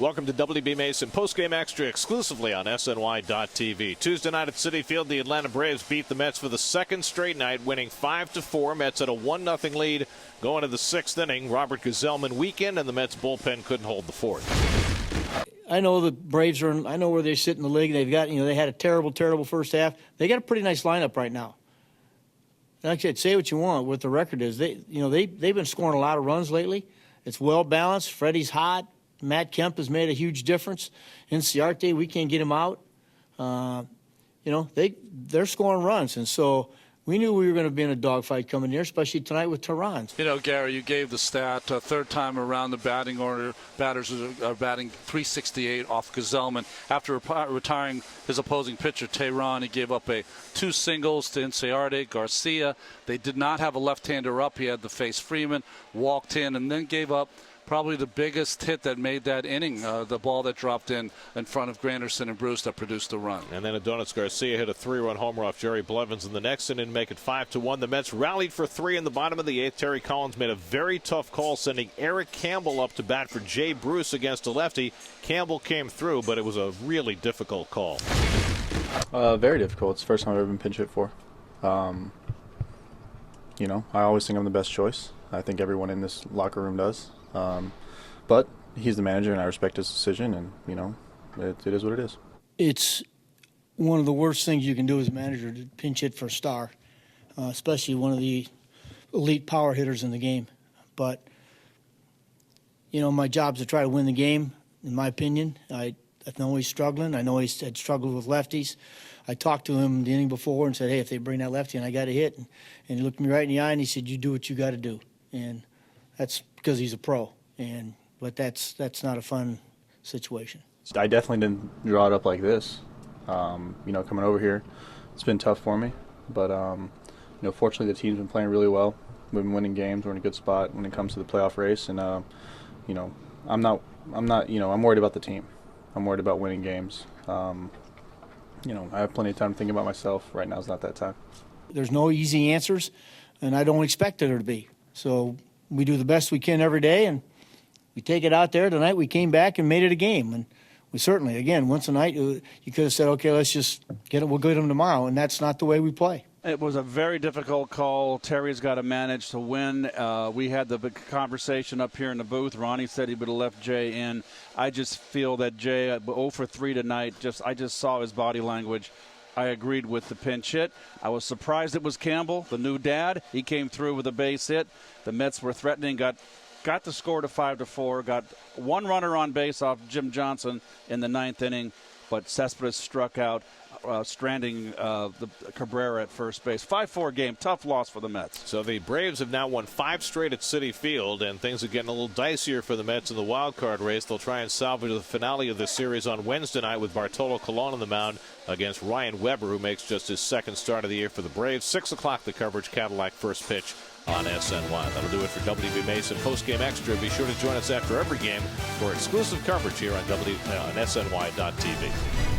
Welcome to WB Mason Postgame Extra exclusively on SNY.TV. Tuesday night at Citi Field, the Atlanta Braves beat the Mets for the second straight night, winning 5-4. Mets had a 1-0 lead going to the sixth inning. Robert Gsellman weakened, and the Mets bullpen couldn't hold the fourth. I know the Braves are. I know where they sit in the league. They've got, they had a terrible first half. They got a pretty nice lineup right now. Like I said, say what you want. What the record is, they've been scoring a lot of runs lately. It's well balanced. Freddie's hot. Matt Kemp has made a huge difference. Inciarte, we can't get him out. They're scoring runs, and so we knew we were going to be in a dogfight coming here, especially tonight with Tehran. Gary, you gave the stat third time around the batting order. Batters are batting .368 off Gsellman. After retiring his opposing pitcher, Tehran, he gave up 2 singles to Inciarte, Garcia. They did not have a left-hander up. He had to face Freeman, walked in, and then gave up probably the biggest hit that made that inning, the ball that dropped in front of Granderson and Bruce that produced the run. And then Adonis Garcia hit a 3-run homer off Jerry Blevins in the next inning to make it 5-1. The Mets rallied for 3 in the bottom of the 8th. Terry Collins made a very tough call, sending Eric Campbell up to bat for Jay Bruce against a lefty. Campbell came through, but it was a really difficult call. Very difficult. It's the first time I've ever been pinch hit for. I always think I'm the best choice. I think everyone in this locker room does. But he's the manager, and I respect his decision, and, it is what it is. It's one of the worst things you can do as a manager to pinch hit for a star, especially one of the elite power hitters in the game. But, my job is to try to win the game, in my opinion. I know he's struggling. I know he's had struggled with lefties. I talked to him the inning before and said, hey, if they bring that lefty and I got to hit. And he looked me right in the eye and he said, you do what you got to do. And that's because he's a pro. But that's not a fun situation. I definitely didn't draw it up like this. Coming over here, it's been tough for me. But, fortunately the team's been playing really well. We've been winning games. We're in a good spot when it comes to the playoff race. And, I'm worried about the team. I'm worried about winning games. I have plenty of time to think about myself. Right now is not that time. There's no easy answers, and I don't expect there to be. So we do the best we can every day, and we take it out there. Tonight we came back and made it a game. And we certainly, again, once a night, you could have said, okay, let's just get it. We'll get them tomorrow, and that's not the way we play. It was a very difficult call. Terry's got to manage to win. We had the big conversation up here in the booth. Ronnie said he would have left Jay in. I just feel that Jay, 0 for 3 tonight, I just saw his body language. I agreed with the pinch hit. I was surprised it was Campbell, the new dad. He came through with a base hit. The Mets were threatening, got the score to 5-4, got 1 runner on base off Jim Johnson in the 9th inning, but Cespedes struck out, stranding the Cabrera at first base. 5-4 game, tough loss for the Mets. So the Braves have now won 5 straight at Citi Field, and things are getting a little dicier for the Mets in the wild card race. They'll try and salvage the finale of this series on Wednesday night with Bartolo Colon on the mound against Ryan Weber, who makes just his second start of the year for the Braves. 6 o'clock the coverage, Cadillac first pitch on SNY. That'll do it for WB Mason Postgame Extra. Be sure to join us after every game for exclusive coverage here on SNY.TV.